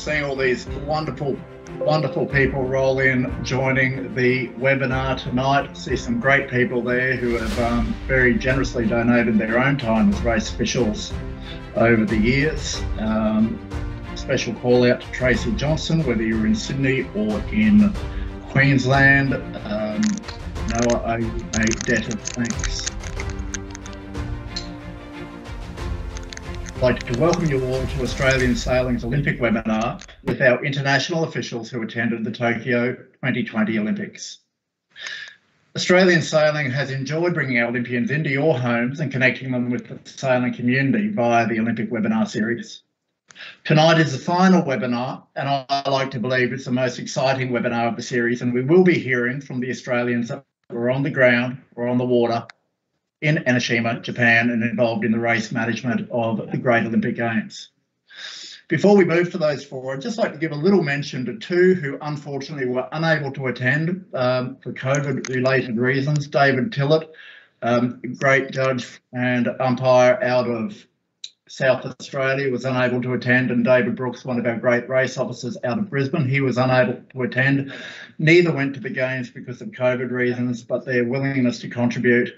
seeing all these wonderful people roll in, joining the webinar tonight. See some great people there who have very generously donated their own time as race officials over the years. Special call out to Tracy Johnson, whether you're in Sydney or in Queensland. Noah, a debt of thanks. I'd like to welcome you all to Australian Sailing's Olympic webinar with our international officials who attended the Tokyo 2020 Olympics. Australian Sailing has enjoyed bringing our Olympians into your homes and connecting them with the sailing community via the Olympic webinar series. Tonight is the final webinar, and I like to believe it's the most exciting webinar of the series, and we will be hearing from the Australians that were on the ground or on the water in Enoshima, Japan, and involved in the race management of the Great Olympic Games. Before we move to those four, I'd just like to give a little mention to two who unfortunately were unable to attend for COVID-related reasons. David Tillett, great judge and umpire out of South Australia, was unable to attend, and David Brooks, one of our great race officers out of Brisbane, he was unable to attend. Neither went to the Games because of COVID reasons, but their willingness to contribute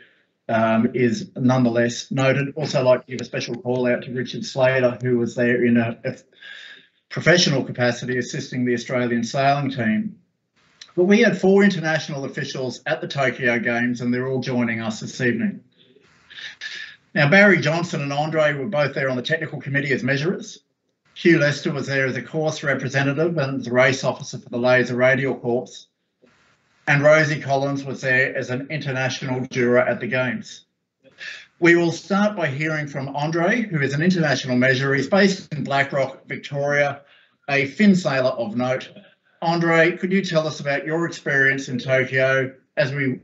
is nonetheless noted. Also like to give a special call out to Richard Slater, who was there in a professional capacity assisting the Australian sailing team. But we had four international officials at the Tokyo Games, and they're all joining us this evening. Now, Barry Johnson and Andre were both there on the technical committee as measurers. Hugh Leicester was there as a course representative and as a race officer for the Laser Radial Corps. And Rosie Collins was there as an international juror at the Games. We will start by hearing from Andre, who is an international measurer. He's based in Blackrock, Victoria, a fin sailor of note. Andre, could you tell us about your experience in Tokyo as we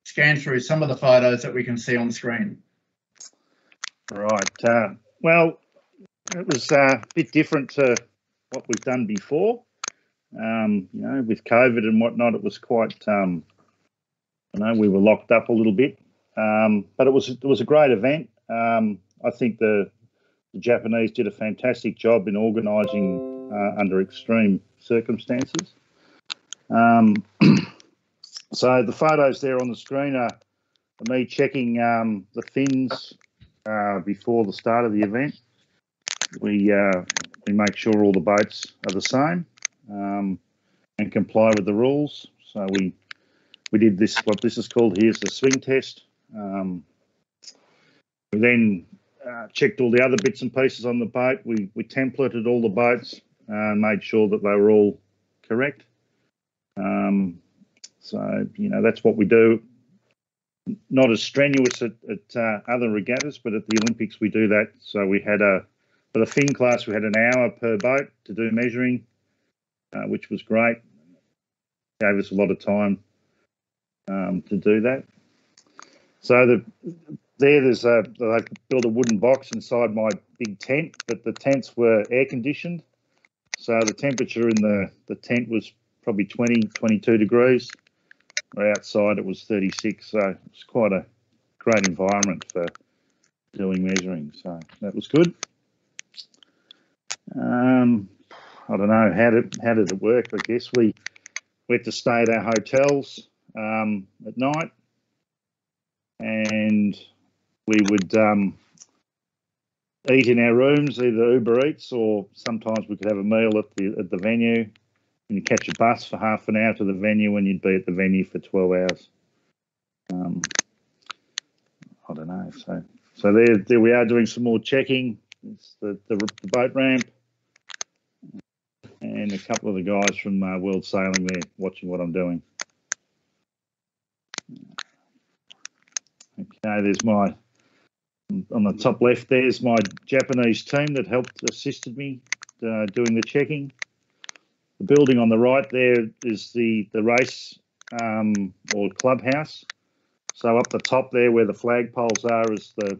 scan through some of the photos that we can see on the screen? Right. Well, it was a bit different to what we've done before. You know, with COVID and whatnot, it was quite, you know, we were locked up a little bit, but it was a great event. I think the Japanese did a fantastic job in organising under extreme circumstances. So the photos there on the screen are me checking the fins before the start of the event. We make sure all the boats are the same. And comply with the rules. So we did this, what this is called here is the swing test. We then checked all the other bits and pieces on the boat. We templated all the boats and made sure that they were all correct. So, you know, that's what we do. Not as strenuous at other regattas, but at the Olympics we do that. So we had for the fin class, we had an hour per boat to do measuring. Which was great. Gave us a lot of time to do that. So there's they built a wooden box inside my big tent, but the tents were air conditioned. So the temperature in the tent was probably 22 degrees. Where outside it was 36. So it was quite a great environment for doing measuring. So that was good. I don't know, how did it work? I guess we had to stay at our hotels at night, and we would eat in our rooms, either Uber Eats or sometimes we could have a meal at the venue, and you catch a bus for half an hour to the venue, and you'd be at the venue for 12 hours. I don't know. So there we are doing some more checking. It's the boat ramp. And a couple of the guys from World Sailing there watching what I'm doing. Okay, there's on the top left, there's my Japanese team that assisted me doing the checking. The building on the right there is the race or clubhouse. So up the top there where the flagpoles are is the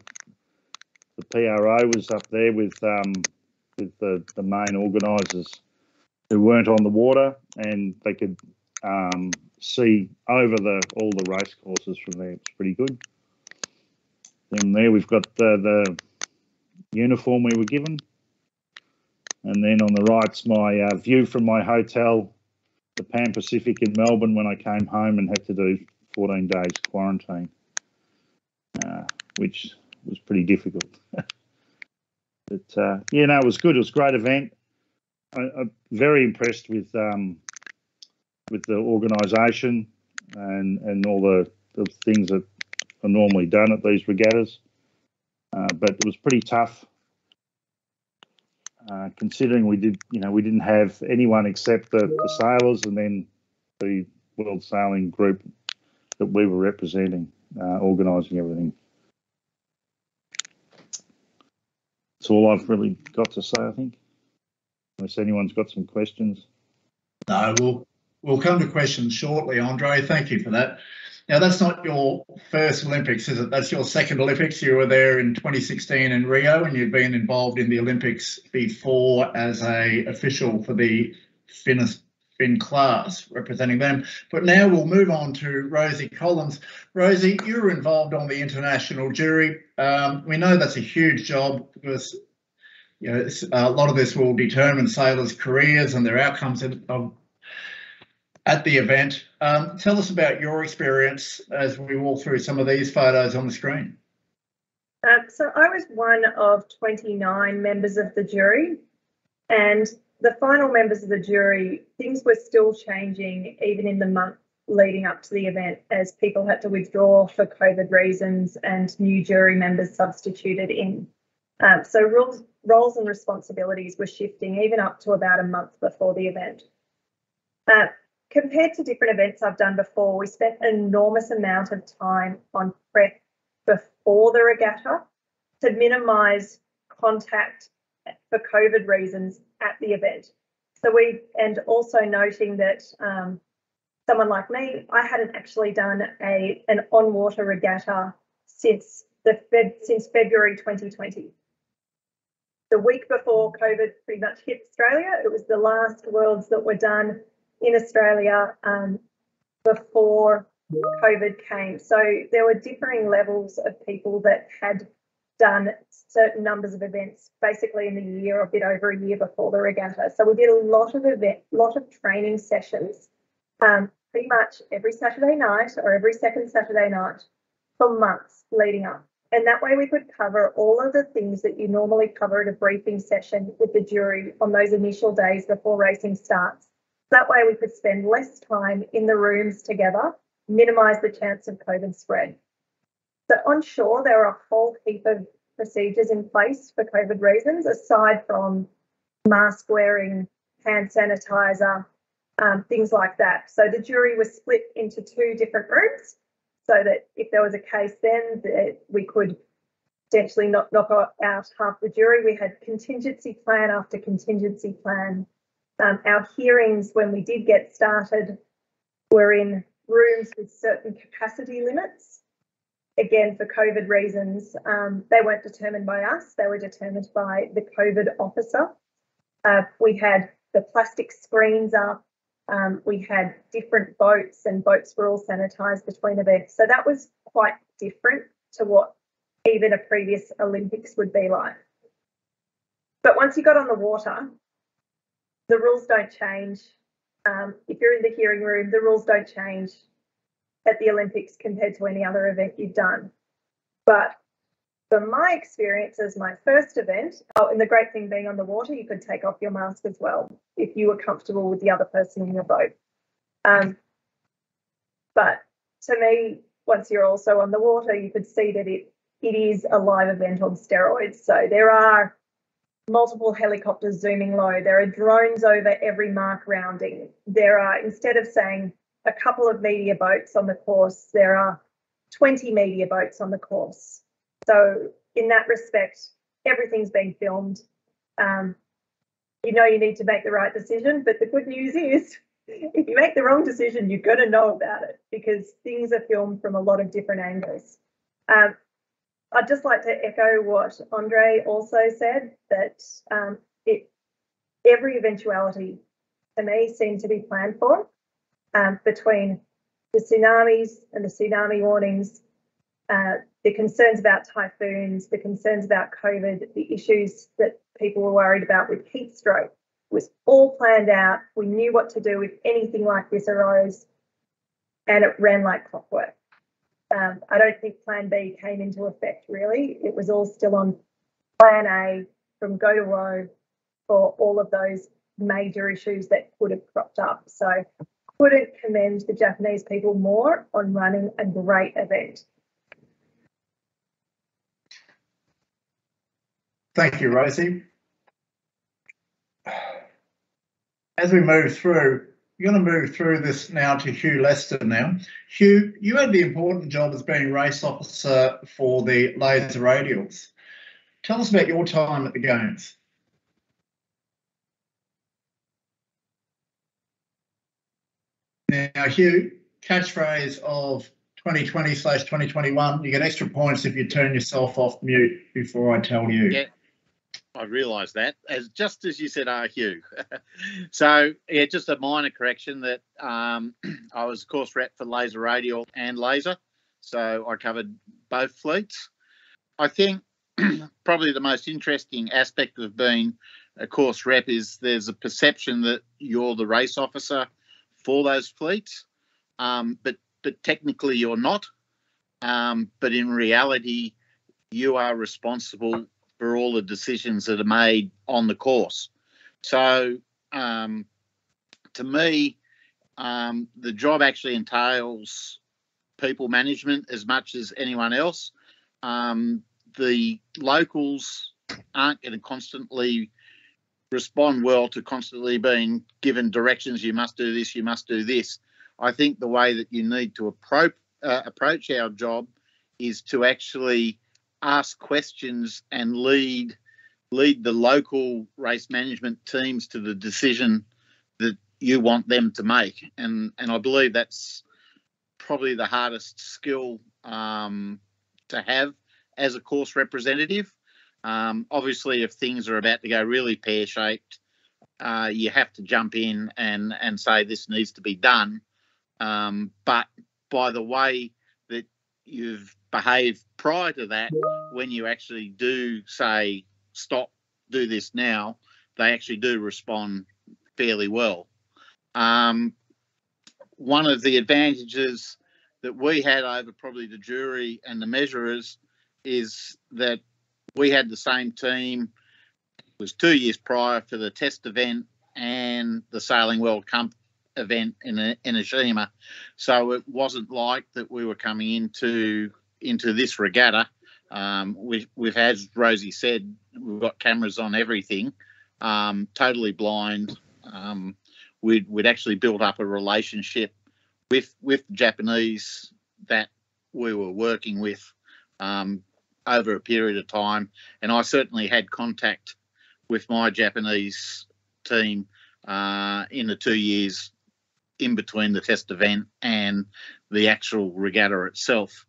PRO was up there with the main organisers who weren't on the water, and they could see over all the race courses from there. It's pretty good. Then there we've got the uniform we were given. And then on the right's my view from my hotel, the Pan Pacific in Melbourne, when I came home and had to do 14 days quarantine, which was pretty difficult. But yeah, no, it was good. It was a great event. I'm very impressed with the organisation and all the things that are normally done at these regattas. But it was pretty tough, considering we didn't have anyone except the sailors and then the World Sailing Group that we were representing, organising everything. That's all I've really got to say, I think, unless anyone's got some questions. No, we'll come to questions shortly, Andre. Thank you for that. Now, that's not your first Olympics, is it? That's your second Olympics. You were there in 2016 in Rio, and you've been involved in the Olympics before as an official for the Finn class, representing them. But now we'll move on to Rosie Collins. Rosie, you were involved on the international jury. We know that's a huge job because a lot of this will determine sailors' careers and their outcomes at the event. Tell us about your experience as we walk through some of these photos on the screen. So I was one of 29 members of the jury, and the final members of the jury, things were still changing even in the month leading up to the event as people had to withdraw for COVID reasons and new jury members substituted in. So roles and responsibilities were shifting even up to about a month before the event. Compared to different events I've done before, we spent an enormous amount of time on prep before the regatta to minimise contact for COVID reasons at the event. And also noting that someone like me, I hadn't actually done an on-water regatta since February 2020. The week before COVID pretty much hit Australia, it was the last Worlds that were done in Australia before COVID came. So there were differing levels of people that had done certain numbers of events basically in the year, a bit over a year before the regatta. So we did a lot of training sessions pretty much every Saturday night or every second Saturday night for months leading up. And that way we could cover all of the things that you normally cover at a briefing session with the jury on those initial days before racing starts. That way we could spend less time in the rooms together, minimise the chance of COVID spread. So on shore, there are a whole heap of procedures in place for COVID reasons, aside from mask wearing, hand sanitizer, things like that. So the jury was split into two different rooms so that if there was a case then that we could potentially not knock out half the jury. We had contingency plan after contingency plan. Our hearings, when we did get started, were in rooms with certain capacity limits. Again, for COVID reasons, they weren't determined by us, they were determined by the COVID officer. We had the plastic screens up, we had different boats and boats were all sanitised between events. So that was quite different to what even a previous Olympics would be like. But once you got on the water, the rules don't change. If you're in the hearing room, the rules don't change at the Olympics compared to any other event you've done. But from my experience as my first event, and the great thing being on the water, you could take off your mask as well if you were comfortable with the other person in your boat. But to me, once you're also on the water, you could see that it is a live event on steroids. So there are multiple helicopters zooming low. There are drones over every mark rounding. There are, instead of saying a couple of media boats on the course, there are 20 media boats on the course. So in that respect, everything's being filmed. You know you need to make the right decision, but the good news is if you make the wrong decision, you're going to know about it because things are filmed from a lot of different angles. I'd just like to echo what Andre also said, that every eventuality to me seemed to be planned for, between the tsunamis and the tsunami warnings, the concerns about typhoons, the concerns about COVID, the issues that people were worried about with heat stroke was all planned out. We knew what to do if anything like this arose, and it ran like clockwork. I don't think Plan B came into effect, really. It was all still on Plan A from go to row for all of those major issues that could have cropped up. So couldn't commend the Japanese people more on running a great event. Thank you, Rosie. As we move through, we're going to move through this now to Hugh Leicester now. Hugh, you had the important job as being race officer for the laser radials. Tell us about your time at the Games. Now, Hugh, catchphrase of 2020/2021, you get extra points if you turn yourself off mute before I tell you. Yeah, I realised that, just as you said, Hugh. So, yeah, just a minor correction that I was course rep for laser radial and laser, so I covered both fleets. I think probably the most interesting aspect of being a course rep is there's a perception that you're the race officer for those fleets, but technically you're not. But in reality, you are responsible for all the decisions that are made on the course. So to me, the job actually entails people management as much as anyone else. The locals aren't going to constantly respond well to constantly being given directions, you must do this, you must do this. I think the way that you need to approach our job is to actually ask questions and lead the local race management teams to the decision that you want them to make. And I believe that's probably the hardest skill to have as a course representative. Obviously, if things are about to go really pear-shaped, you have to jump in and say this needs to be done. But by the way that you've behaved prior to that, when you actually do say, stop, do this now, they actually do respond fairly well. One of the advantages that we had over probably the jury and the measurers is that we had the same team. It was 2 years prior for the test event and the Sailing World Cup event in Enoshima. So it wasn't like that we were coming into this regatta. We've, as Rosie said, we've got cameras on everything, totally blind. We'd actually built up a relationship with the Japanese that we were working with over a period of time, and I certainly had contact with my Japanese team in the 2 years in between the test event and the actual regatta itself.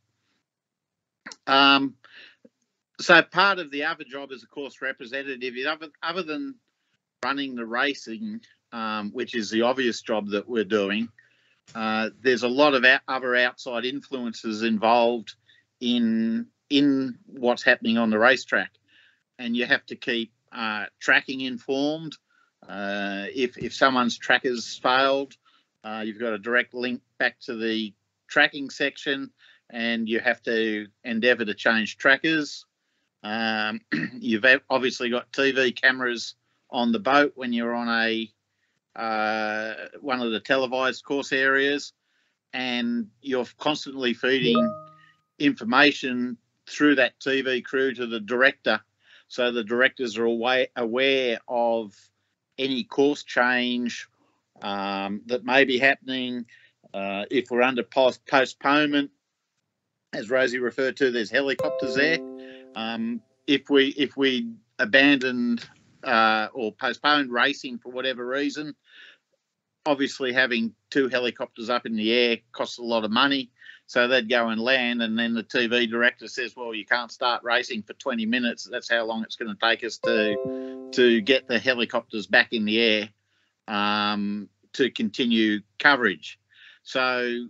So part of the other job as a course representative is other than running the racing, which is the obvious job that we're doing, there's a lot of other outside influences involved in what's happening on the racetrack, and you have to keep tracking informed. If someone's tracker's failed, you've got a direct link back to the tracking section, and you have to endeavour to change trackers. You've obviously got TV cameras on the boat when you're on one of the televised course areas, and you're constantly feeding information through that TV crew to the director, so the directors are aware of any course change that may be happening. If we're under postponement, as Rosie referred to, there's helicopters there. If we abandoned or postponed racing for whatever reason, obviously having 2 helicopters up in the air costs a lot of money. So they'd go and land, and then the TV director says, well, you can't start racing for 20 minutes. That's how long it's going to take us to get the helicopters back in the air to continue coverage. So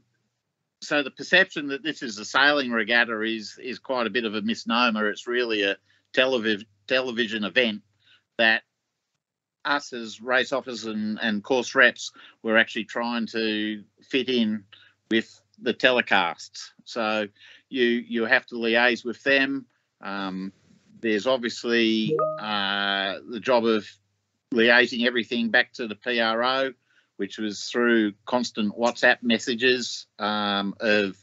so the perception that this is a sailing regatta is quite a bit of a misnomer. It's really a television event that us as race officers and course reps were actually trying to fit in with the telecasts. So you have to liaise with them. There's obviously the job of liaising everything back to the PRO, which was through constant WhatsApp messages of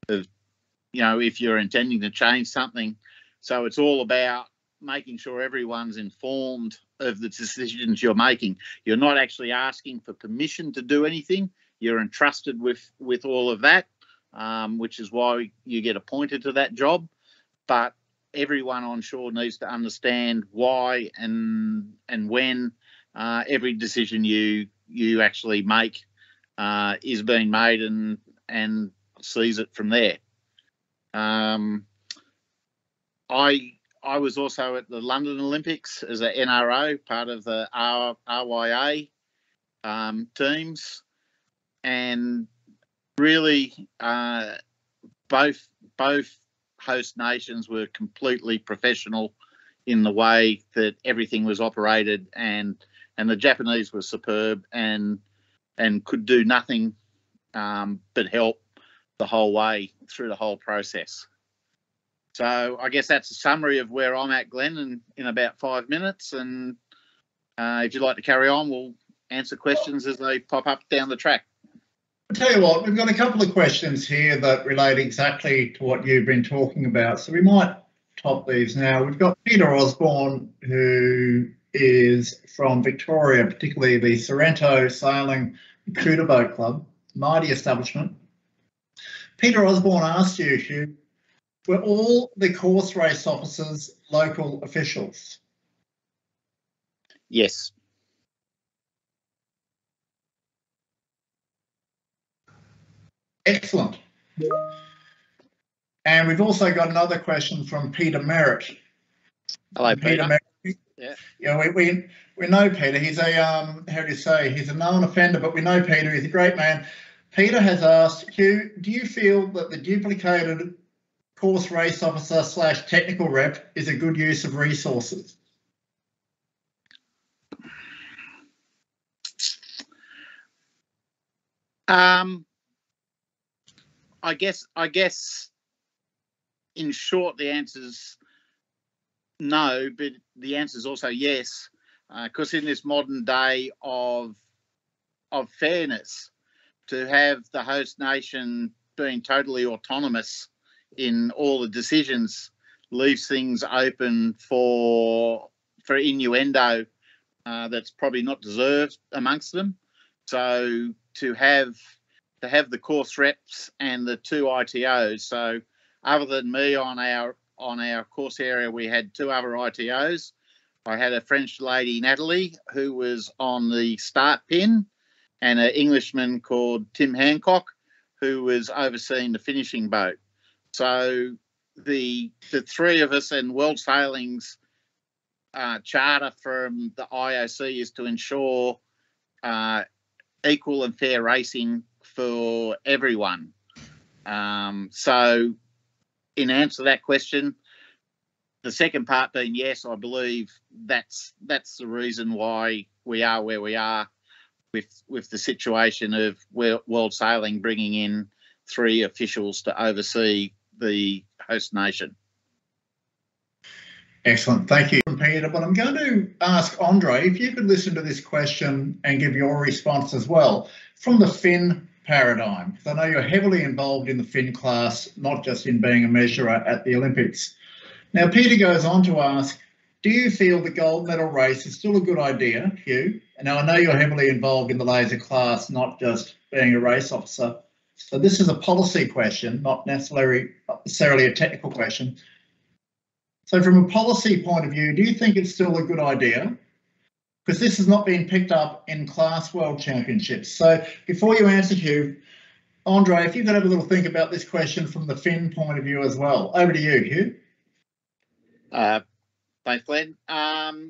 if you're intending to change something. So it's all about making sure everyone's informed of the decisions you're making. You're not actually asking for permission to do anything. You're entrusted with all of that, which is why you get appointed to that job. But everyone on shore needs to understand why and when every decision you actually make is being made and sees it from there. I was also at the London Olympics as an NRO, part of the RYA teams, and really both host nations were completely professional in the way that everything was operated, and the Japanese were superb and could do nothing but help the whole way through the whole process. So I guess that's a summary of where I'm at, Glenn, in about 5 minutes. And if you'd like to carry on, we'll answer questions as they pop up down the track. I'll tell you what, we've got a couple of questions here that relate exactly to what you've been talking about. So we might top these now. We've got Peter Osborne, who is from Victoria, particularly the Sorrento Sailing Cooter Boat Club, mighty establishment. Peter Osborne asked you, Hugh, were all the course race officers local officials? Yes. Excellent. And we've also got another question from Peter Merritt. Hello, Peter. Merritt. Yeah, we know Peter. He's a how do you say? He's a known offender, but we know Peter. He's a great man. Peter has asked, Hugh, do you feel that the duplicated course race officer / technical rep is a good use of resources? I guess in short the answer's no, but the answer's also yes, because in this modern day of fairness, to have the host nation being totally autonomous in all the decisions leaves things open for innuendo that's probably not deserved amongst them. So to have the course reps and the 2 ITOs. So other than me on our course area, we had 2 other ITOs. I had a French lady, Natalie, who was on the start pin, and an Englishman called Tim Hancock, who was overseeing the finishing boat. So the 3 of us, and World Sailing's charter from the IOC is to ensure equal and fair racing for everyone. So in answer to that question, the second part being yes, I believe that's the reason why we are where we are with the situation of World Sailing bringing in 3 officials to oversee the host nation. Excellent. Thank you, Peter. But I'm going to ask Andre if you could listen to this question and give your response as well from the Finn paradigm, because I know you're heavily involved in the Finn class, not just in being a measurer at the Olympics. Now, Peter goes on to ask, do you feel the gold medal race is still a good idea, Hugh? And now I know you're heavily involved in the laser class, not just being a race officer. So this is a policy question, not necessarily a technical question. So from a policy point of view, do you think it's still a good idea? Because this has not been picked up in class world championships. So before you answer, Hugh, Andre, if you could have a little think about this question from the Finn point of view as well. Over to you, Hugh. Thanks, Glenn. I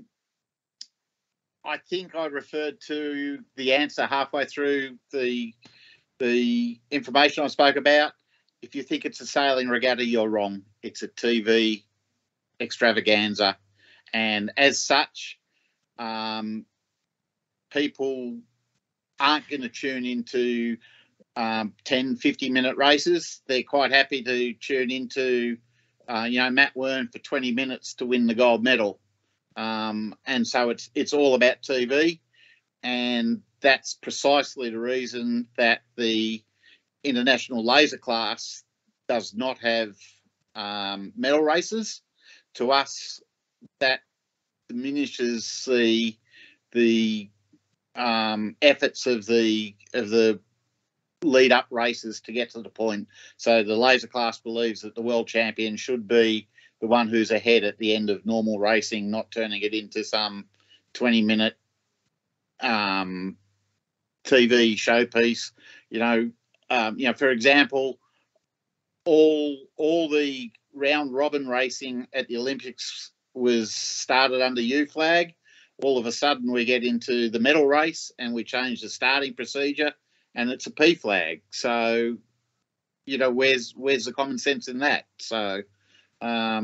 think I referred to the answer halfway through the the information I spoke about, if you think it's a sailing regatta, you're wrong. It's a TV extravaganza. And as such, people aren't going to tune into 10, 50-minute races. They're quite happy to tune into, Matt Wern for 20 minutes to win the gold medal. And so it's all about TV. And that's precisely the reason that the international laser class does not have medal races. To us, that diminishes the efforts of the lead up races to get to the point. So the laser class believes that the world champion should be the one who's ahead at the end of normal racing, not turning it into some 20-minute TV showpiece. For example, all the round robin racing at the Olympics was started under U flag. All of a sudden we get into the medal race and we change the starting procedure and it's a P flag. So, where's the common sense in that? So, I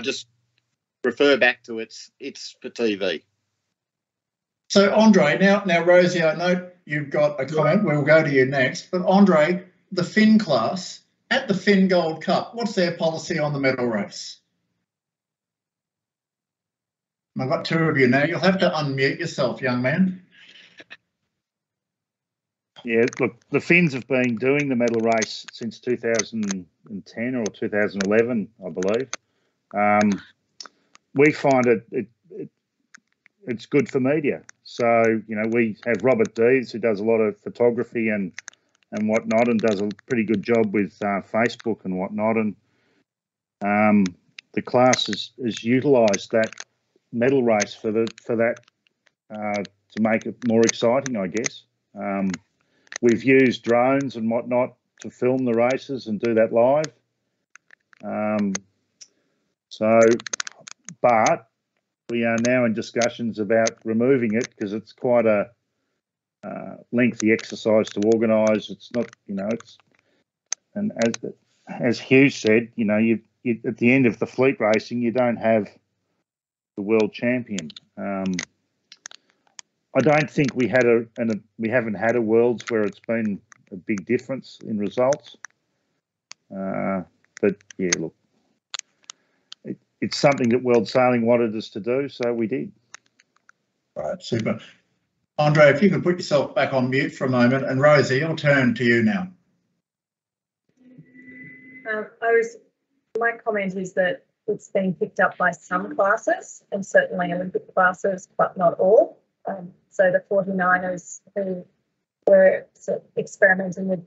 just refer back to it's for TV. So, Andre, now, Rosie, I know you've got a comment. We'll go to you next. But, Andre, the Finn class, at the Finn Gold Cup, what's their policy on the medal race? I've got two of you now. You'll have to unmute yourself, young man. Yeah, look, the Finns have been doing the medal race since 2010 or 2011, I believe. We find it's good for media. So, we have Robert Dees, who does a lot of photography and whatnot, and does a pretty good job with Facebook and whatnot. And the class has utilised that medal race for that to make it more exciting, I guess. We've used drones and whatnot to film the races and do that live. But we are now in discussions about removing it because it's quite a lengthy exercise to organise. It's not, and as Hugh said, you at the end of the fleet racing, you don't have the world champion. I don't think we haven't had a Worlds where it's been a big difference in results. But yeah, look, it's something that World Sailing wanted us to do, so we did. Right, super. Andre, if you could put yourself back on mute for a moment, and Rosie, I'll turn to you now. My comment is that it's been picked up by some classes and certainly Olympic classes, but not all. So the 49ers who were sort of experimenting with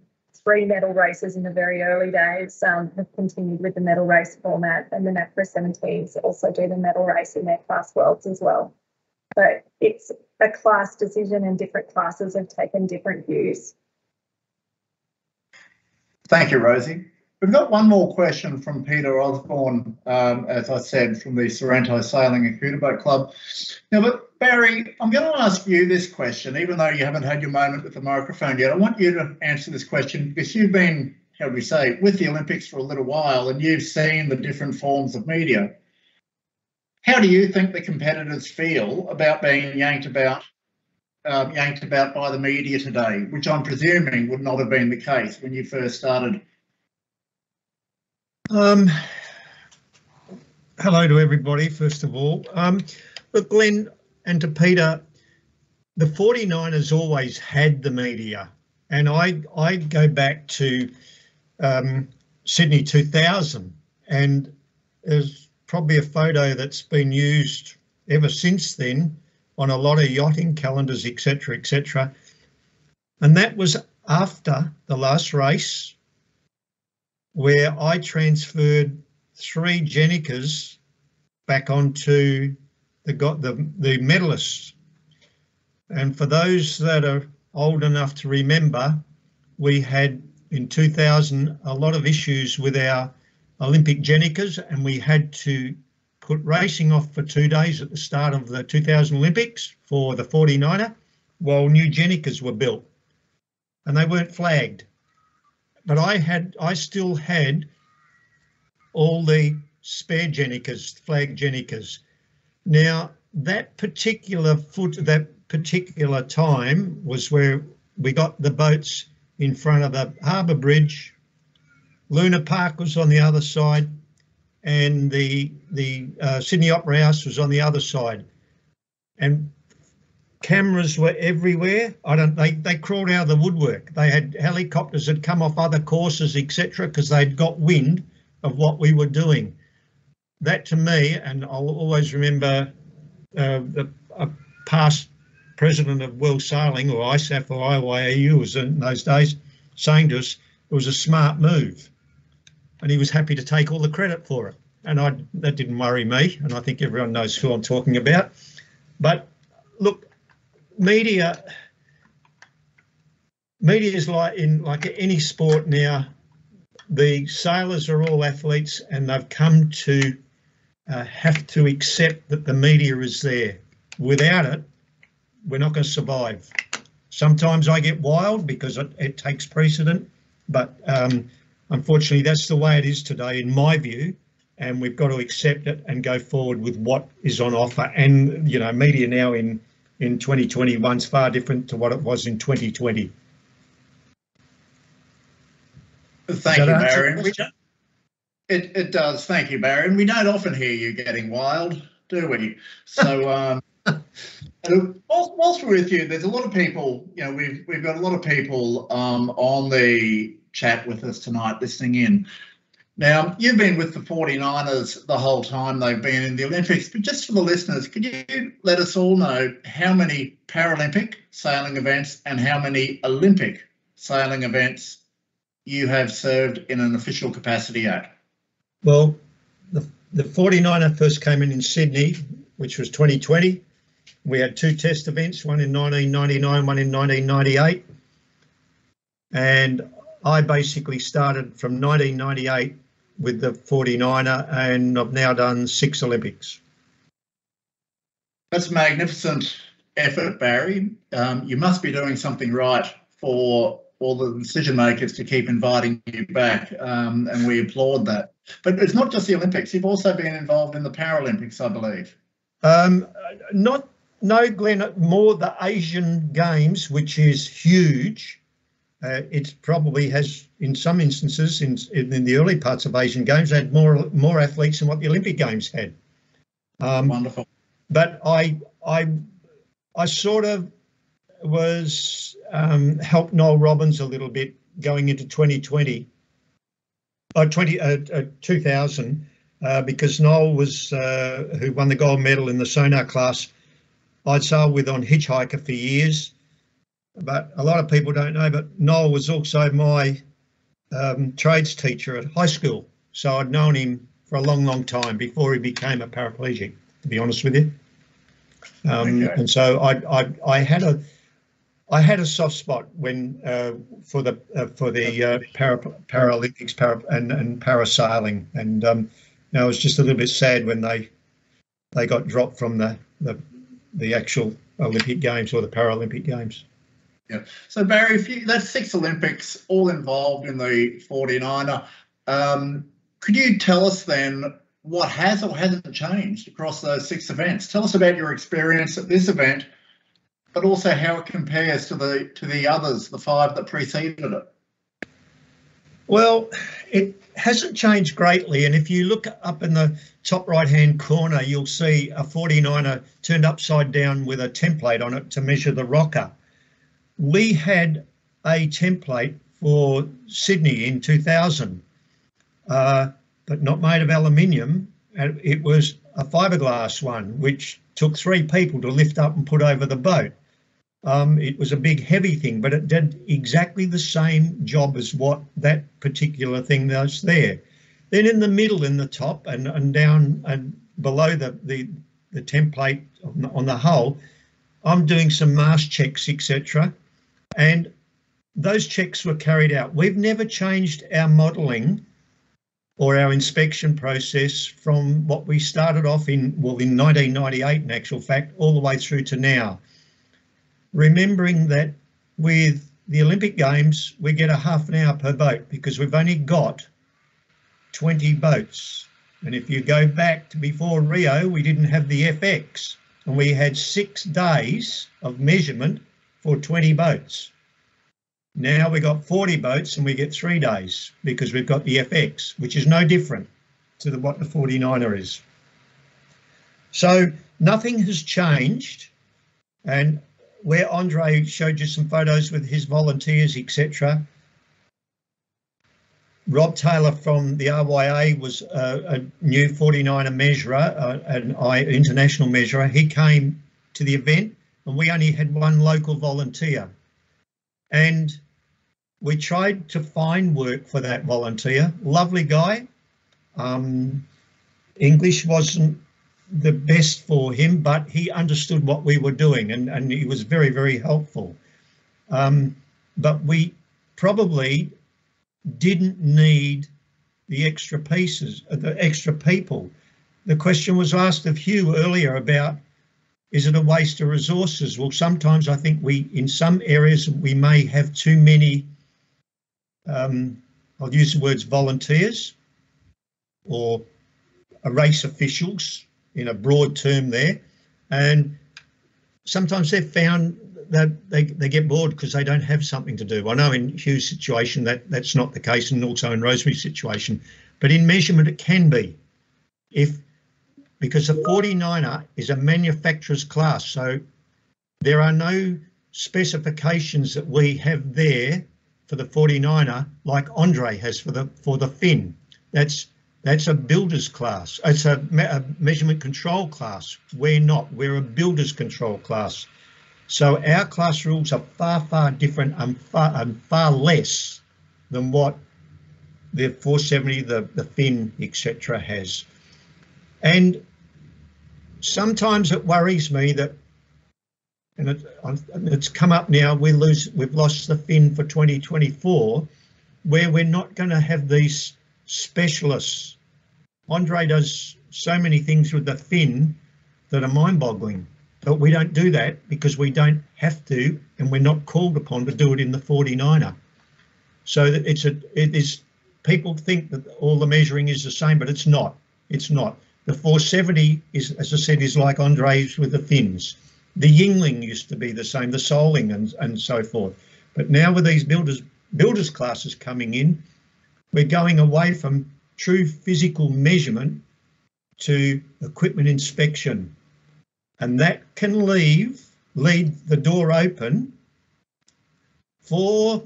3 medal races in the very early days have continued with the medal race format, and the NAPRA 17s also do the medal race in their class worlds as well. So it's a class decision and different classes have taken different views. Thank you, Rosie. We've got one more question from Peter Osborne, as I said, from the Sorrento Sailing and Cooter Boat Club. Now, but Barry, I'm going to ask you this question, even though you haven't had your moment with the microphone yet. I want you to answer this question because you've been, how do we say, with the Olympics for a little while and you've seen the different forms of media. How do you think the competitors feel about being yanked about by the media today, which I'm presuming would not have been the case when you first started? Hello to everybody, first of all. Look, Glenn, and to Peter, the 49ers always had the media, and I go back to Sydney 2000, and there's probably a photo that's been used ever since then on a lot of yachting calendars, etc., etc. And that was after the last race, where I transferred 3 Jenicas back onto the medalists. And for those that are old enough to remember, we had in 2000 a lot of issues with our Olympic Jenicas, and we had to put racing off for 2 days at the start of the 2000 Olympics for the 49er while new Jenicas were built. and they weren't flagged. But I still had all the spare Jenicas, flag Jenicas. Now that particular time was where we got the boats in front of the Harbour Bridge. Luna Park was on the other side, and the Sydney Opera House was on the other side, and cameras were everywhere. They crawled out of the woodwork. They had helicopters that come off other courses, etc., because they'd got wind of what we were doing. That to me, and I'll always remember a past president of World Sailing, or ISAF or IYAU was in those days, saying to us it was a smart move, and he was happy to take all the credit for it. And that didn't worry me, and I think everyone knows who I'm talking about. But look, media is like any sport now. The sailors are all athletes, and they've come to have to accept that the media is there. Without it, we're not going to survive. Sometimes I get wild because it takes precedent, but unfortunately that's the way it is today, in my view, and we've got to accept it and go forward with what is on offer. And, you know, media now in 2021 is far different to what it was in 2020. Thank you, Barry. It does. Thank you, Barry. And we don't often hear you getting wild, do we? So whilst we're with you, there's a lot of people, you know, we've got a lot of people on the chat with us tonight listening in. Now, you've been with the 49ers the whole time they've been in the Olympics, but just for the listeners, could you let us all know how many Paralympic sailing events and how many Olympic sailing events you have served in an official capacity at? Well, the 49er first came in Sydney, which was 2020. We had 2 test events, one in 1999, one in 1998. And I basically started from 1998 with the 49er, and I've now done 6 Olympics. That's a magnificent effort, Barry. You must be doing something right for all the decision makers to keep inviting you back, and we applaud that. But it's not just the Olympics. You've also been involved in the Paralympics, I believe. No, Glenn, more the Asian Games, which is huge. It probably has, in some instances, in the early parts of Asian Games, had more athletes than what the Olympic Games had. Wonderful. But I sort of was helped Noel Robbins a little bit going into 2020, 2000, because Noel was who won the gold medal in the sonar class. I'd sailed with on Hitchhiker for years. But a lot of people don't know, but Noel was also my trades teacher at high school. So I'd known him for a long, long time before he became a paraplegic, to be honest with you. Okay. And so I had a soft spot when for the Paralympics and parasailing, and I was just a little bit sad when they got dropped from the actual Olympic Games or the Paralympic Games. Yeah. So Barry, that's 6 Olympics, all involved in the 49er. Could you tell us then what has or hasn't changed across those 6 events? Tell us about your experience at this event, but also how it compares to the others, the 5 that preceded it. Well, it hasn't changed greatly, and if you look up in the top right-hand corner, you'll see a 49er turned upside down with a template on it to measure the rocker. We had a template for Sydney in 2000, but not made of aluminium. It was a fiberglass one, which took 3 people to lift up and put over the boat. It was a big, heavy thing, but it did exactly the same job as what that particular thing was there. Then in the middle, in the top and down and below the template on the hull, I'm doing some mast checks, etc. And those checks were carried out. We've never changed our modelling or our inspection process from what we started off in 1998, in actual fact, all the way through to now. Remembering that with the Olympic Games, we get a half an hour per boat because we've only got 20 boats. And if you go back to before Rio, we didn't have the FX, and we had 6 days of measurement for 20 boats. Now we've got 40 boats and we get 3 days because we've got the FX, which is no different to what the 49er is. So nothing has changed. And where Andre showed you some photos with his volunteers, etc., Rob Taylor from the RYA was a new 49er measurer, an international measurer. He came to the event and we only had 1 local volunteer. And we tried to find work for that volunteer. Lovely guy. English wasn't the best for him, but he understood what we were doing and he was very, very helpful. But we probably didn't need the extra pieces, the extra people. The question was asked of Hugh earlier about, is it a waste of resources? Well, sometimes I think in some areas, we may have too many, I'll use the words volunteers or race officials in a broad term there. And sometimes they've found that they get bored because they don't have something to do. I know in Hugh's situation that's not the case, and also in Rosemary's situation, but in measurement it can be. Because the 49er is a manufacturer's class, so there are no specifications that we have there for the 49er like Andre has for the fin. That's a builder's class. It's a measurement control class. We're not. We're a builder's control class. So our class rules are far, far different and far less than what the 470, the fin, etc. has. And sometimes it worries me that, and it's come up now, we've lost the fin for 2024, where we're not going to have these specialists. Andre does so many things with the fin that are mind-boggling. But we don't do that because we don't have to, and we're not called upon to do it in the 49er. So that it is. People think that all the measuring is the same, but it's not. It's not. The 470 is, as I said, is like Andre's with the fins. The Yingling used to be the same, the Soling and so forth. But now with these builders classes coming in, we're going away from true physical measurement to equipment inspection. And that can leave the door open for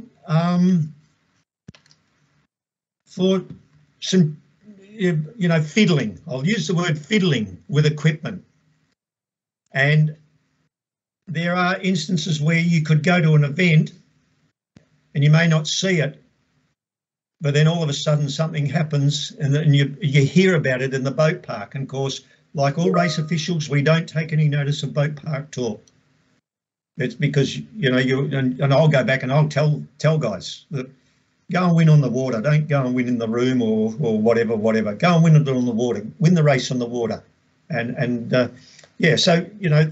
some, fiddling. I'll use the word fiddling with equipment. And there are instances where you could go to an event and you may not see it, but then all of a sudden something happens and you hear about it in the boat park. And of course, like all race officials, we don't take any notice of boat park talk. It's because, and I'll go back and I'll tell guys that go and win on the water. Don't go and win in the room or whatever. Go and win it on the water. Win the race on the water. And so,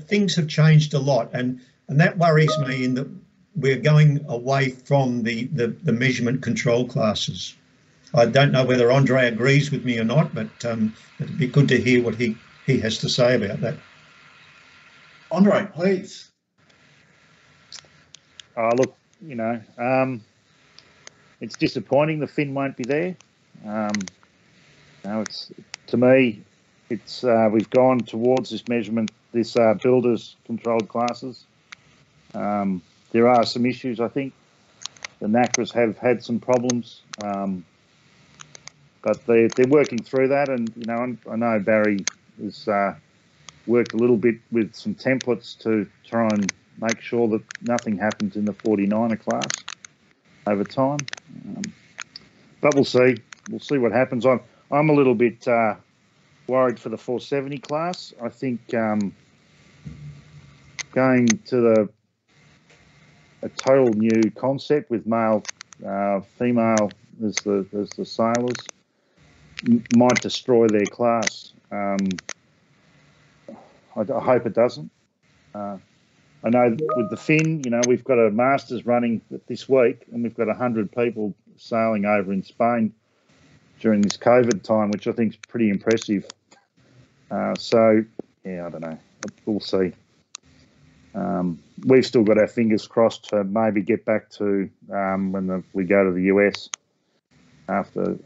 things have changed a lot. And that worries me in that we're going away from the measurement control classes. I don't know whether Andre agrees with me or not, but it'd be good to hear what he has to say about that. Andre, please. Look, it's disappointing the fin won't be there. It's, to me, it's we've gone towards this measurement, this builders controlled classes. There are some issues, I think. The NACRAs have had some problems, but they're working through that. And I know Barry has worked a little bit with some templates to try and make sure that nothing happens in the 49er class over time. But we'll see. We'll see what happens. I'm a little bit worried for the 470 class. I think going to a total new concept with male, female as the sailors might destroy their class. I hope it doesn't. I I know with the Finn, you know, we've got a Masters running this week, and we've got 100 people sailing over in Spain during this COVID time, which I think is pretty impressive. So, yeah, I don't know. We'll see. We've still got our fingers crossed to maybe get back to when we go to the US after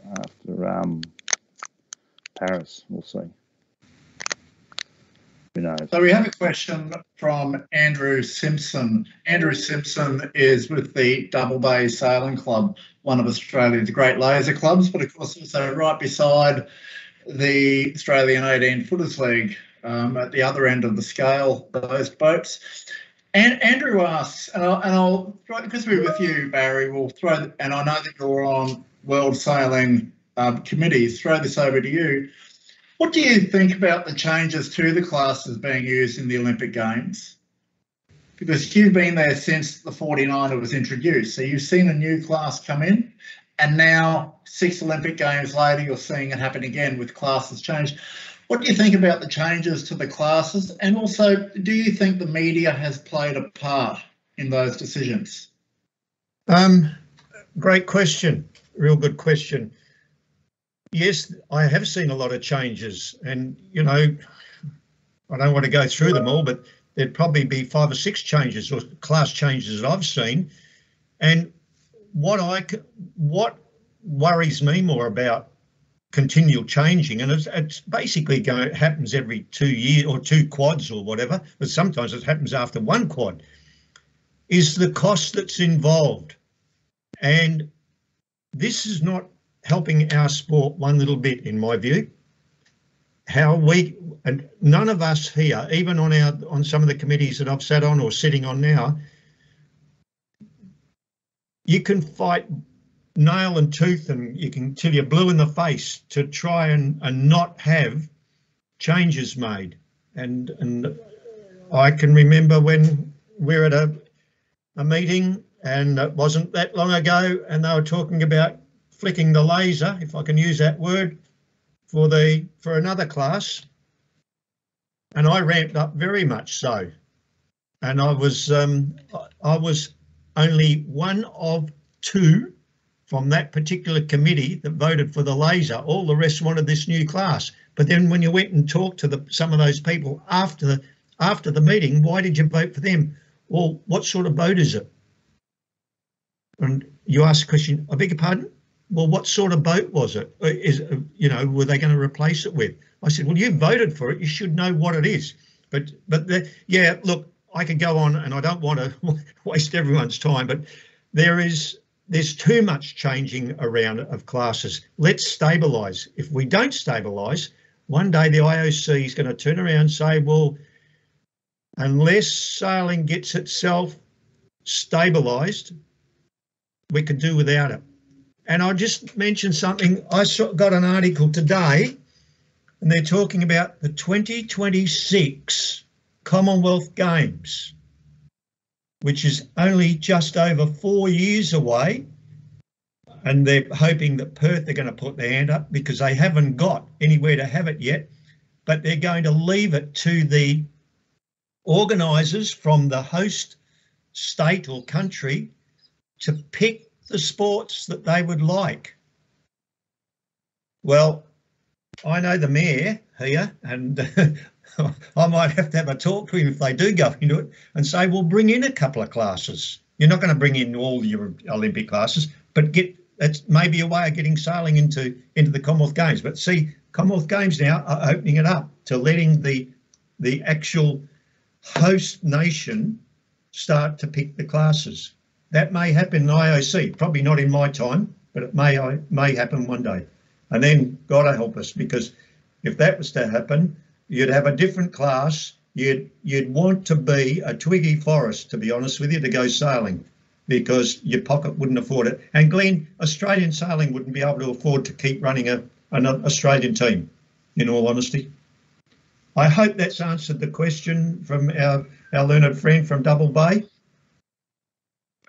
Paris. We'll see. Who knows? So we have a question from Andrew Simpson. Andrew Simpson is with the Double Bay Sailing Club, one of Australia's great laser clubs, but of course also right beside the Australian 18 Footers League at the other end of the scale, those boats. And Andrew asks, and I'll because we're with you, Barry, we'll throw, and I know that you're on World Sailing committees, throw this over to you. What do you think about the changes to the classes being used in the Olympic Games? Because you've been there since the 49er was introduced, so you've seen a new class come in, and now 6 Olympic Games later, you're seeing it happen again with classes changed. What do you think about the changes to the classes? And also, do you think the media has played a part in those decisions? Great question. Real good question. Yes, I have seen a lot of changes, and, you know, I don't want to go through them all, but there'd probably be 5 or 6 changes or class changes that I've seen. And what worries me more about continual changing, and it's basically happens every 2 years or 2 quads or whatever, but sometimes it happens after 1 quad, is the cost that's involved. And this is not helping our sport one little bit, in my view. And none of us here, even on some of the committees that I've sat on or sitting on now, you can fight nail and tooth, and you can till you're blue in the face to try and not have changes made. And I can remember when we were at a meeting, and it wasn't that long ago, and they were talking about flicking the laser, if I can use that word, for another class, and I ramped up very much so. And I was only one of 2 from that particular committee that voted for the laser. All the rest wanted this new class. But then when you went and talked to some of those people after the meeting, why did you vote for them? Well, what sort of boat is it? And you ask the question, I beg your pardon? Well, what sort of boat was it? Were they going to replace it with? I said, well, you voted for it. You should know what it is. But yeah, look, I could go on, and I don't want to waste everyone's time, but there's too much changing around of classes. Let's stabilise. If we don't stabilise, one day the IOC is going to turn around and say, well, unless sailing gets itself stabilised, we could do without it. And I'll just mention something. I got an article today, and they're talking about the 2026 Commonwealth Games, which is only just over 4 years away. And they're hoping that Perth are going to put their hand up because they haven't got anywhere to have it yet. But they're going to leave it to the organisers from the host state or country to pick the sports that they would like. Well, I know the mayor here, and I might have to have a talk to him if they do go into it and say, well, bring in a couple of classes. You're not going to bring in all your Olympic classes, but that's maybe a way of getting sailing into the Commonwealth Games. But see, Commonwealth Games now are opening it up to letting the actual host nation start to pick the classes. That may happen in IOC, probably not in my time, but it may happen one day. And then God help us, because if that was to happen, you'd have a different class. You'd want to be a Twiggy Forrest, to be honest with you, to go sailing, because your pocket wouldn't afford it. And Glenn, Australian sailing wouldn't be able to afford to keep running an Australian team, in all honesty. I hope that's answered the question from our learned friend from Double Bay.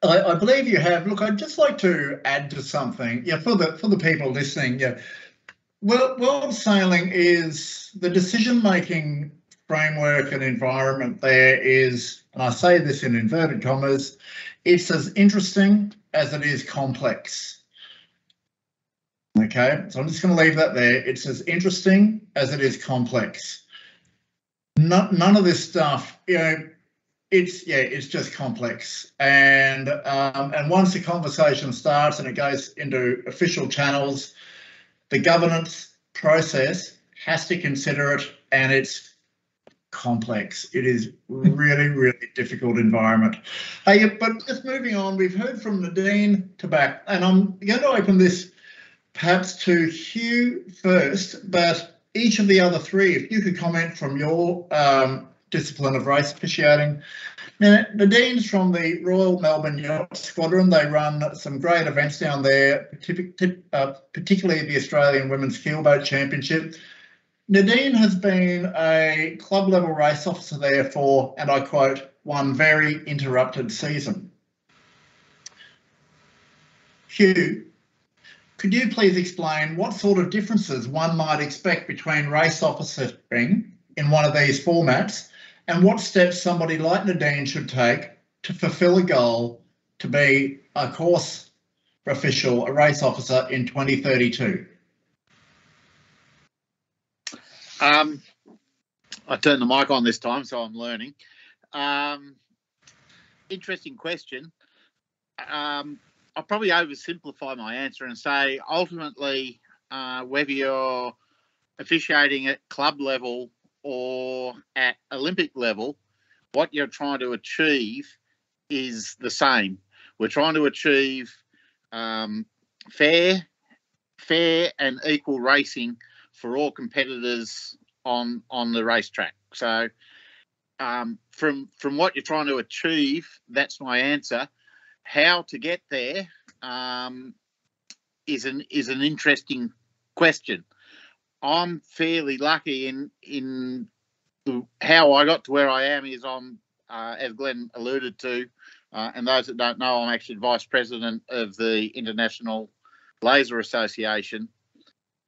I believe you have. Look, I'd just like to add to something. Yeah, for the people listening. Yeah, world sailing is the decision-making framework and environment. There is and I say this in inverted commas, it's as interesting as it is complex. Okay, so I'm just going to leave that there. It's as interesting as it is complex. None of this stuff, you know, it's just complex. And once the conversation starts and it goes into official channels, the governance process has to consider it, and it's complex. It is really, really difficult environment. Hey, but just moving on, we've heard from Nadine to back, and I'm going to open this perhaps to Hugh first, but each of the other three, if you could comment from your discipline of race officiating. Now, Nadine's from the Royal Melbourne Yacht Squadron. They run some great events down there, particularly the Australian Women's Keelboat Championship. Nadine has been a club level race officer there for, and I quote, one very interrupted season. Hugh, could you please explain what sort of differences one might expect between race officering in one of these formats, and what steps somebody like Nadine should take to fulfil a goal to be a course official, a race officer in 2032? I turned the mic on this time, so I'm learning. Interesting question. I'll probably oversimplify my answer and say ultimately, whether you're officiating at club level or at Olympic level, what you're trying to achieve is the same. We're trying to achieve fair and equal racing for all competitors on the racetrack. So from what you're trying to achieve, that's my answer. How to get there is an interesting question. I'm fairly lucky in how I got to where I am is I'm, as Glenn alluded to, and those that don't know, I'm actually Vice President of the International Laser Association.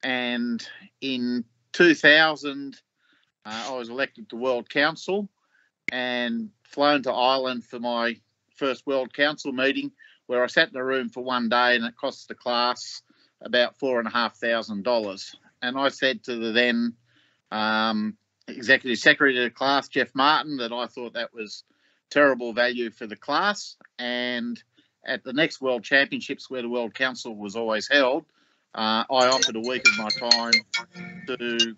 And in 2000, I was elected to World Council and flown to Ireland for my first World Council meeting, where I sat in a room for one day and it cost the class about $4,500. And I said to the then Executive Secretary of the class, Jeff Martin, that I thought that was terrible value for the class. And at the next World Championships, where the World Council was always held, I offered a week of my time to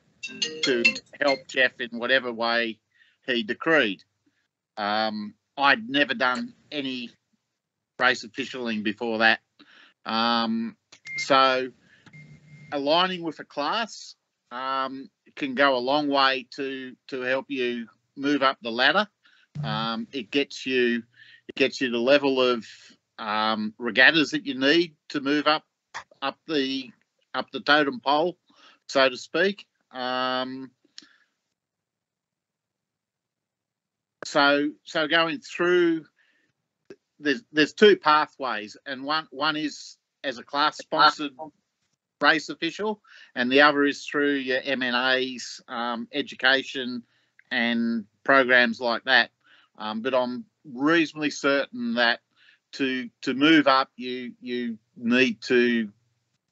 help Jeff in whatever way he decreed. I'd never done any race officialing before that. So aligning with a class can go a long way to help you move up the ladder. It gets you the level of regattas that you need to move up the totem pole, so to speak. So going through, there's two pathways, and one is as a class sponsored race official, and the other is through your MNAs, education and programs like that. But I'm reasonably certain that to move up, you need to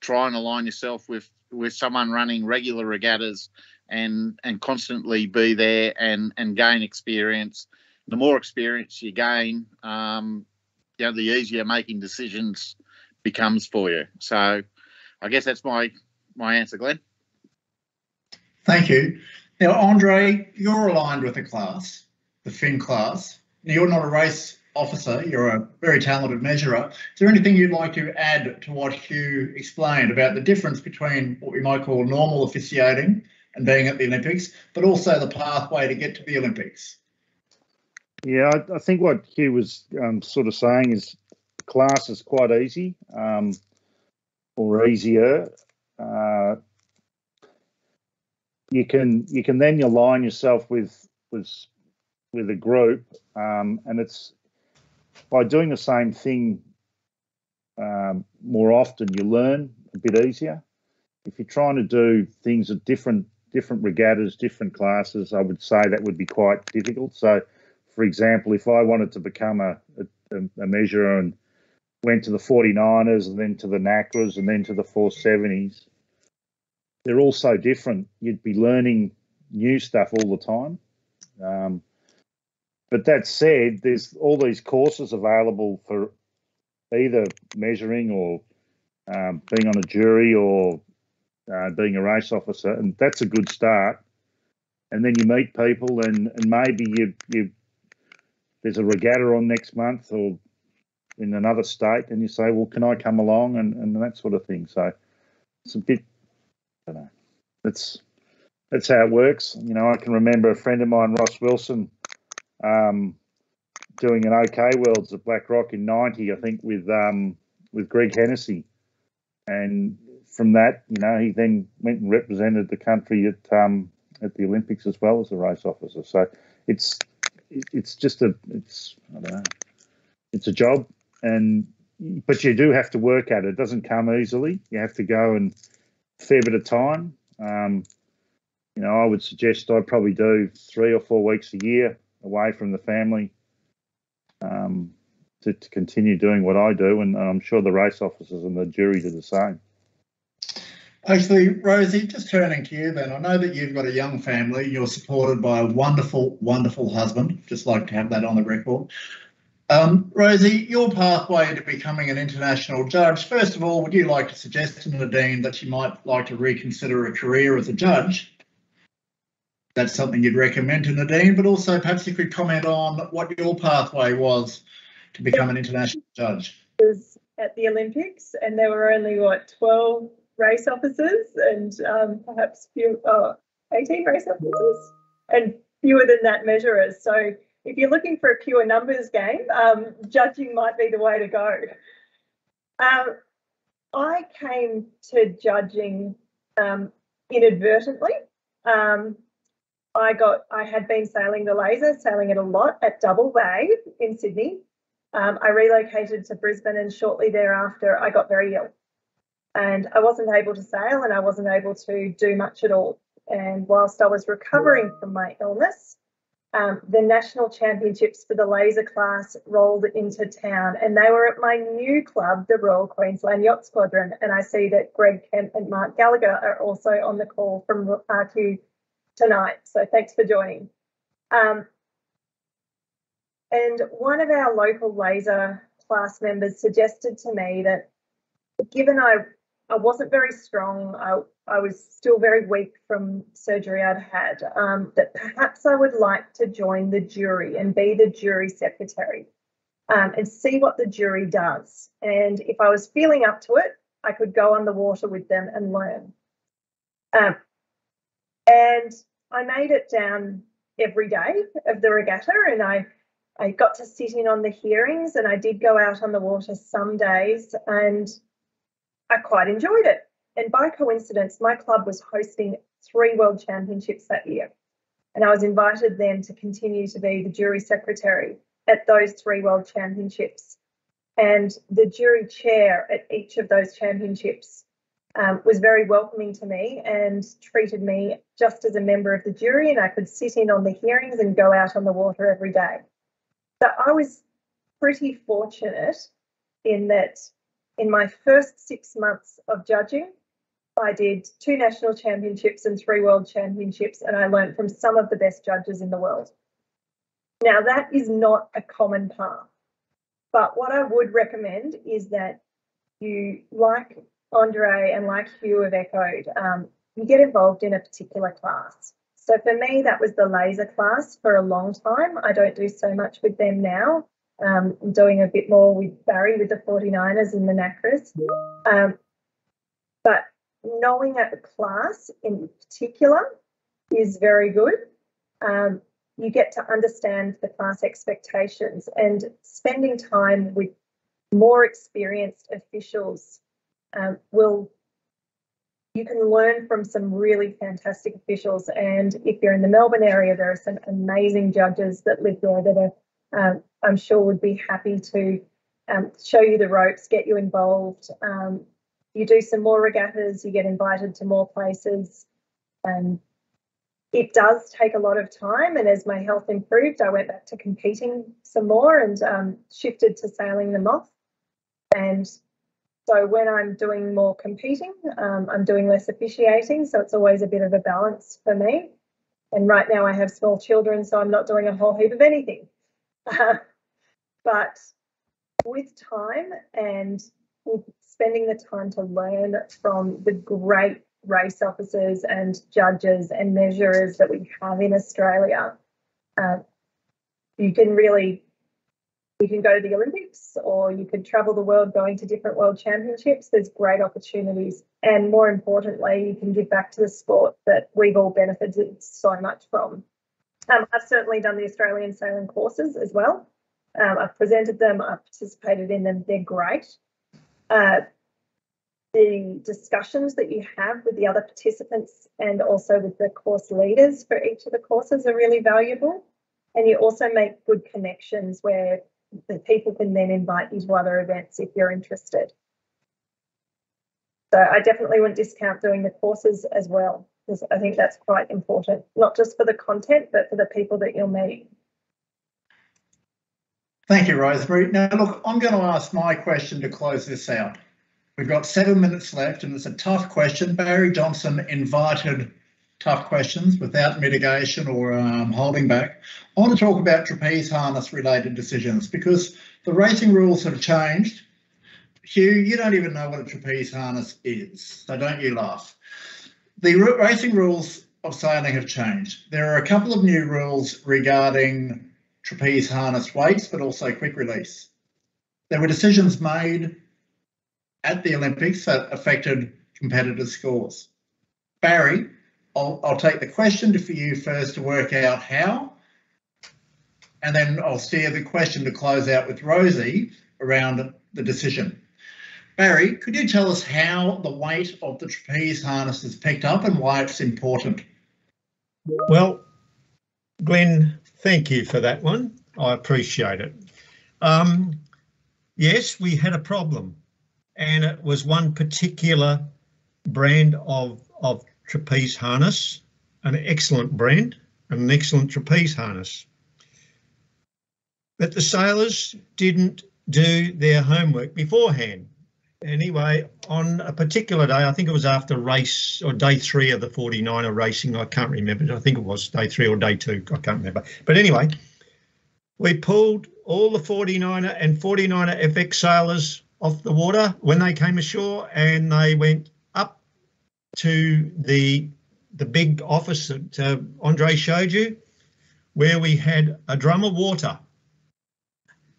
try and align yourself with someone running regular regattas and constantly be there and gain experience. The more experience you gain, the easier making decisions becomes for you. So I guess that's my answer, Glenn. Thank you. Now, Andre, you're aligned with the class, the FIN class. Now, you're not a race officer, you're a very talented measurer. Is there anything you'd like to add to what Hugh explained about the difference between what we might call normal officiating and being at the Olympics, but also the pathway to get to the Olympics? Yeah, I think what Hugh was sort of saying is class is quite easy, or easier. You can then align yourself with a group, and it's by doing the same thing more often, you learn a bit easier. If you're trying to do things at different regattas, different classes, I would say that would be quite difficult. So for example, if I wanted to become a measurer and went to the 49ers and then to the NACRAs and then to the 470s, they're all so different. You'd be learning new stuff all the time. But that said, there's all these courses available for either measuring or being on a jury or being a race officer, and that's a good start. And then you meet people, and maybe you there's a regatta on next month or in another state, and you say, well, can I come along, and that sort of thing. So it's a bit, I don't know, that's how it works. You know, I can remember a friend of mine, Ross Wilson, doing an OK Worlds at Black Rock in '90, I think, with Greg Hennessy, and from that, you know, he then went and represented the country at the Olympics as well as a race officer. So it's just I don't know, it's a job, but you do have to work at it. It doesn't come easily. You have to go and a fair bit of time. You know, I would suggest I'd probably do 3 or 4 weeks a year away from the family to continue doing what I do, and I'm sure the race officers and the jury do the same. Actually, Rosie, just turning to you then, I know that you've got a young family. You're supported by a wonderful, wonderful husband. Just like to have that on the record. Rosie, your pathway to becoming an international judge, first of all, would you like to suggest to Nadine that she might like to reconsider a career as a judge? That's something you'd recommend to Nadine, but also perhaps you could comment on what your pathway was to become an international judge. It was at the Olympics, and there were only, 12 race officers and perhaps 18 race officers and fewer than that measurers. So if you're looking for a pure numbers game, judging might be the way to go. I came to judging inadvertently. I had been sailing the laser, sailing it a lot at Double Bay in Sydney. I relocated to Brisbane, and shortly thereafter I got very ill. And I wasn't able to sail, and I wasn't able to do much at all. And whilst I was recovering from my illness, the national championships for the laser class rolled into town, and they were at my new club, the Royal Queensland Yacht Squadron. And I see that Greg Kemp and Mark Gallagher are also on the call from RQ tonight. So thanks for joining. And one of our local laser class members suggested to me that given I wasn't very strong, I was still very weak from surgery I'd had, that perhaps I would like to join the jury and be the jury secretary and see what the jury does. And if I was feeling up to it, I could go on the water with them and learn. And I made it down every day of the regatta, and I got to sit in on the hearings, and I did go out on the water some days, and I quite enjoyed it. And by coincidence, my club was hosting 3 World Championships that year, and I was invited then to continue to be the jury secretary at those 3 World Championships. And the jury chair at each of those championships was very welcoming to me and treated me just as a member of the jury, and I could sit in on the hearings and go out on the water every day. So I was pretty fortunate in that in my first 6 months of judging, I did 2 national championships and 3 world championships, and I learned from some of the best judges in the world. Now, that is not a common path, but what I would recommend is that you, like Andre and like Hugh have echoed, you get involved in a particular class. So for me, that was the laser class for a long time. I don't do so much with them now. I'm doing a bit more with Barry with the 49ers and the NACRAs. But knowing a class in particular is very good. You get to understand the class expectations, and spending time with more experienced officials you can learn from some really fantastic officials. And if you're in the Melbourne area, there are some amazing judges that live there that are, I'm sure would be happy to show you the ropes, get you involved. You do some more regattas, you get invited to more places. It does take a lot of time, and as my health improved, I went back to competing some more and shifted to sailing them off. And so when I'm doing more competing, I'm doing less officiating, so it's always a bit of a balance for me. And right now I have small children, so I'm not doing a whole heap of anything. But with time and with spending the time to learn from the great race officers and judges and measurers that we have in Australia, you can go to the Olympics, or you could travel the world going to different world championships. There's great opportunities, and more importantly, you can give back to the sport that we've all benefited so much from. I've certainly done the Australian sailing courses as well. I've presented them, I've participated in them, they're great. The discussions that you have with the other participants and also with the course leaders for each of the courses are really valuable. And you also make good connections where the people can then invite you to other events if you're interested. So I definitely wouldn't discount doing the courses as well, because I think that's quite important, not just for the content, but for the people that you're meeting. Thank you, Rosemary. Now, look, I'm going to ask my question to close this out. We've got 7 minutes left, and it's a tough question. Barry Johnson invited tough questions without mitigation or holding back. I want to talk about trapeze harness related decisions because the racing rules have changed. Hugh, you don't even know what a trapeze harness is, so don't you laugh. The racing rules of sailing have changed. There are a couple of new rules regarding trapeze harness weights, but also quick release. There were decisions made at the Olympics that affected competitor scores. Barry, I'll take the question for you first to work out how, and then I'll steer the question to close out with Rosie around the decision. Barry, could you tell us how the weight of the trapeze harness is picked up and why it's important? Well, Glenn, thank you for that one. I appreciate it. Yes, we had a problem, and it was one particular brand of trapeze harness, an excellent brand, an excellent trapeze harness. But the sailors didn't do their homework beforehand. Anyway, on a particular day, I think it was after race or day 3 of the 49er racing, I can't remember, I think it was day 3 or day 2, I can't remember. But anyway, we pulled all the 49er and 49er FX sailors off the water when they came ashore, and they went up to the big office that Andre showed you, where we had a drum of water.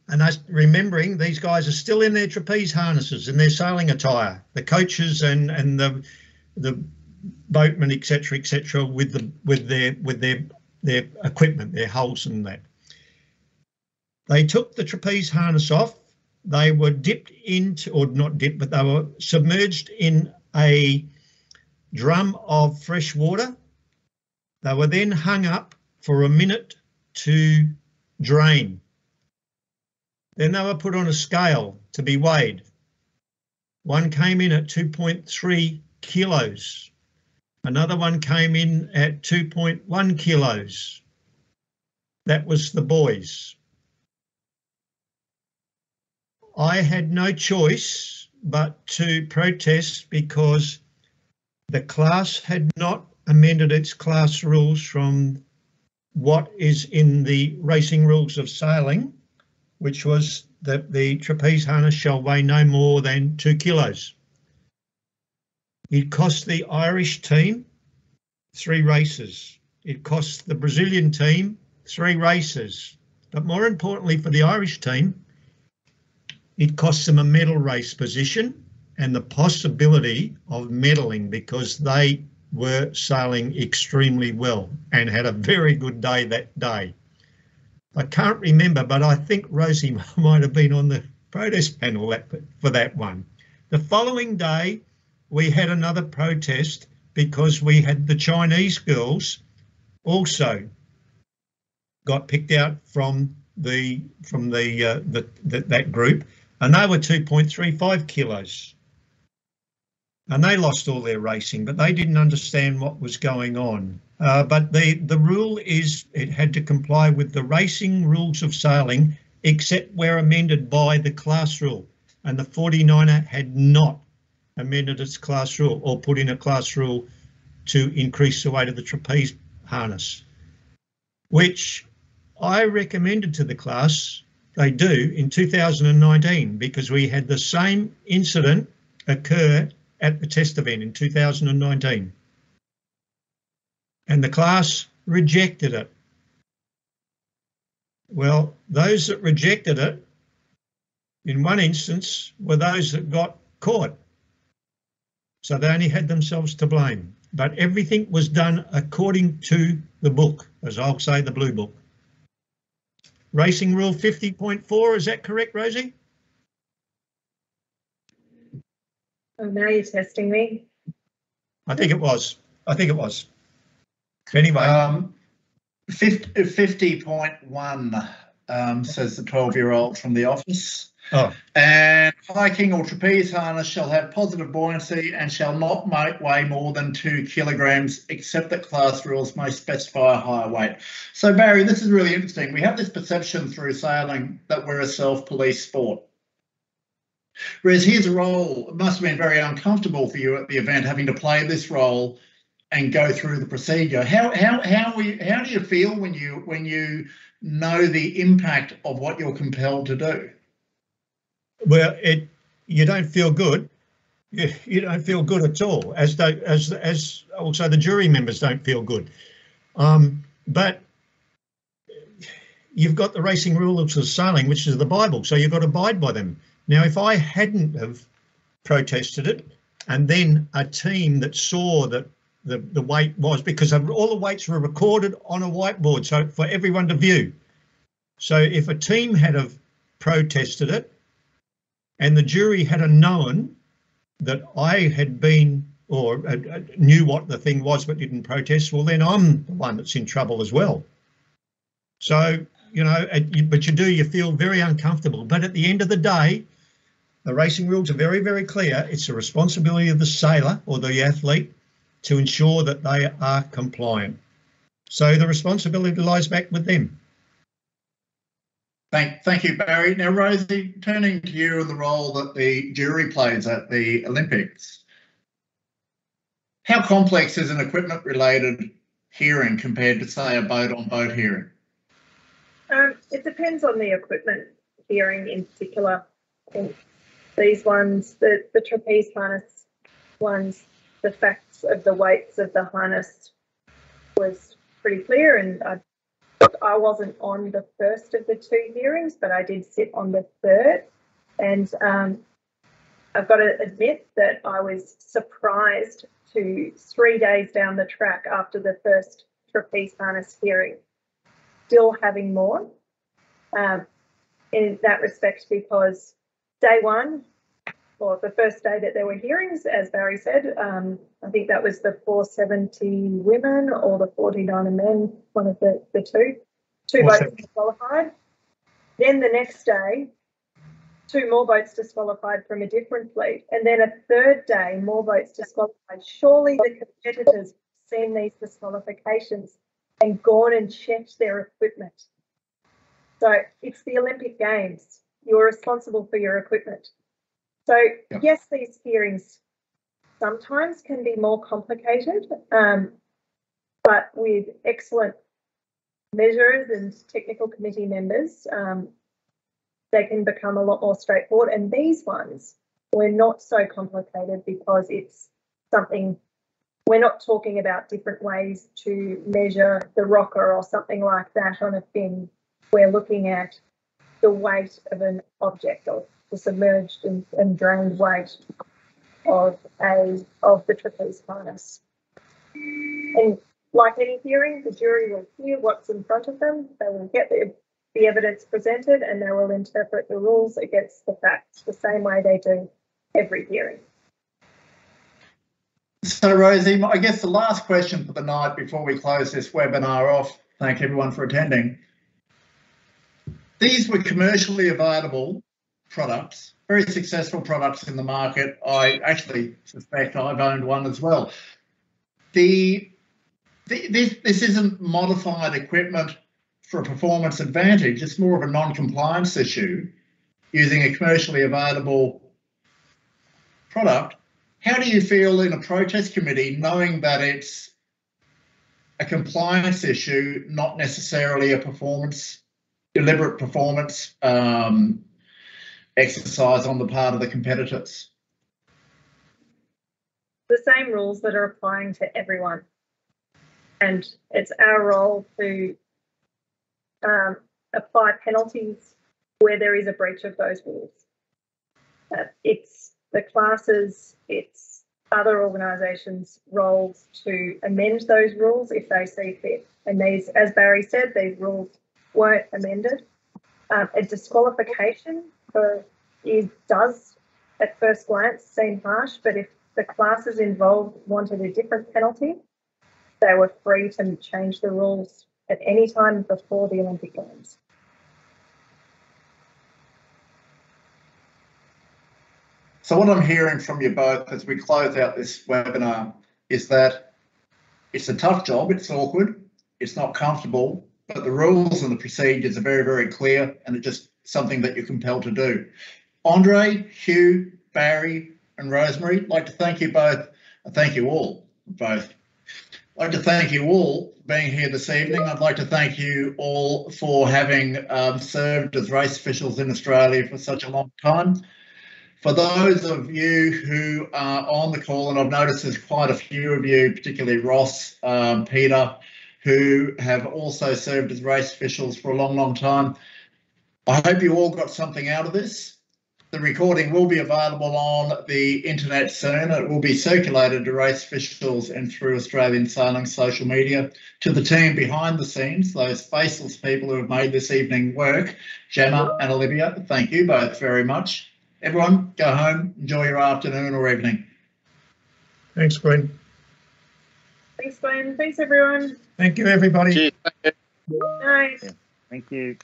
And remembering these guys are still in their trapeze harnesses and their sailing attire, the coaches and the boatmen, etc., with their equipment, their hulls and that. They took the trapeze harness off. They were dipped into, or not dipped, but they were submerged in a drum of fresh water. They were then hung up for a minute to drain. Then they were put on a scale to be weighed. One came in at 2.3 kilos. Another one came in at 2.1 kilos. That was the boys. I had no choice but to protest because the class had not amended its class rules from what is in the racing rules of sailing, which was that the trapeze harness shall weigh no more than 2 kilos. It cost the Irish team 3 races. It cost the Brazilian team 3 races. But more importantly for the Irish team, it cost them a medal race position and the possibility of medaling because they were sailing extremely well and had a very good day that day. I can't remember, but I think Rosie might have been on the protest panel for that one. The following day, we had another protest because we had the Chinese girls also got picked out from that group, and they were 2.35 kilos. and they lost all their racing, but they didn't understand what was going on. But the rule is it had to comply with the racing rules of sailing, except where amended by the class rule. And the 49er had not amended its class rule or put in a class rule to increase the weight of the trapeze harness, which I recommended to the class they do in 2019, because we had the same incident occur at the test event in 2019. And the class rejected it. Well, those that rejected it, in one instance, were those that got caught. So they only had themselves to blame. But everything was done according to the book, as I'll say, the blue book. Racing Rule 50.4, is that correct, Rosie? Oh, now you're testing me. I think it was. Anyway. 50.1 says the 12-year-old from the office. Oh. And hiking or trapeze harness shall have positive buoyancy and shall not weigh more than 2 kilograms, except that class rules may specify a higher weight. So, Barry, this is really interesting. We have this perception through sailing that we're a self-police sport. Whereas his role must have been very uncomfortable for you at the event, having to play this role and go through the procedure. How do you feel when you know the impact of what you're compelled to do? Well, you don't feel good. You don't feel good at all, as also the jury members don't feel good. But you've got the racing rules of sailing, which is the Bible, so you've got to abide by them. Now, if I hadn't have protested it, and then a team that saw that the weight was, because all the weights were recorded on a whiteboard, so for everyone to view. So if a team had have protested it, and the jury had known that I had been or knew what the thing was but didn't protest, well, then I'm the one that's in trouble as well. So, you know, but you feel very uncomfortable. But at the end of the day, the racing rules are very, very clear. It's the responsibility of the sailor or the athlete to ensure that they are compliant. So the responsibility lies back with them. Thank you, Barry. Now, Rosie, turning to you and the role that the jury plays at the Olympics, how complex is an equipment-related hearing compared to, say, a boat-on-boat hearing? It depends on the equipment hearing in particular. And these ones, the trapeze harness ones, the facts of the weights of the harness was pretty clear, and I wasn't on the first of the 2 hearings, but I did sit on the third, and I've got to admit that I was surprised to 3 days down the track after the first trapeze harness hearing still having more in that respect, because day one, or the first day that there were hearings, as Barry said, I think that was the 470 women or the 49 men, one of the two. 2 boats disqualified. Then the next day, 2 more boats disqualified from a different fleet. And then a third day, more boats disqualified. Surely the competitors have seen these disqualifications and gone and checked their equipment. So it's the Olympic Games. You're responsible for your equipment. So, yes, these hearings sometimes can be more complicated, but with excellent measures and technical committee members, they can become a lot more straightforward. And these ones were not so complicated because it's something, we're not talking about different ways to measure the rocker or something like that on a fin. We're looking at the weight of an object, or the submerged and drained weight of the trapeze harness. And like any hearing, the jury will hear what's in front of them. They will get the evidence presented, and they will interpret the rules against the facts the same way they do every hearing. So, Rosie, I guess the last question for the night before we close this webinar off, thank everyone for attending. These were commercially available products, very successful products in the market. I actually suspect I've owned one as well. This isn't modified equipment for a performance advantage. It's more of a non-compliance issue using a commercially available product. How do you feel in a protest committee knowing that it's a compliance issue, not necessarily a deliberate performance exercise on the part of the competitors? The same rules that are applying to everyone. And it's our role to apply penalties where there is a breach of those rules. It's the classes, it's other organisations' roles to amend those rules if they see fit. And these, as Barry said, these rules weren't amended. A disqualification does, at first glance, seem harsh, but if the classes involved wanted a different penalty, they were free to change the rules at any time before the Olympic Games. So what I'm hearing from you both as we close out this webinar is that it's a tough job, it's awkward, it's not comfortable, but the rules and the procedures are very, very clear, and it's just something that you're compelled to do. Andre, Hugh, Barry and Rosemary, I'd like to thank you both. Thank you all, both. I'd like to thank you all for being here this evening. I'd like to thank you all for having served as race officials in Australia for such a long time. For those of you who are on the call, and I've noticed there's quite a few of you, particularly Ross, Peter, who have also served as race officials for a long, long time, I hope you all got something out of this. The recording will be available on the internet soon. It will be circulated to race officials and through Australian Sailing social media. To the team behind the scenes, those faceless people who have made this evening work, Gemma and Olivia, thank you both very much. Everyone, go home, enjoy your afternoon or evening. Thanks, Glenn. Thanks, Glenn. Thanks, everyone. Thank you, everybody. Cheers. Nice. Thank you.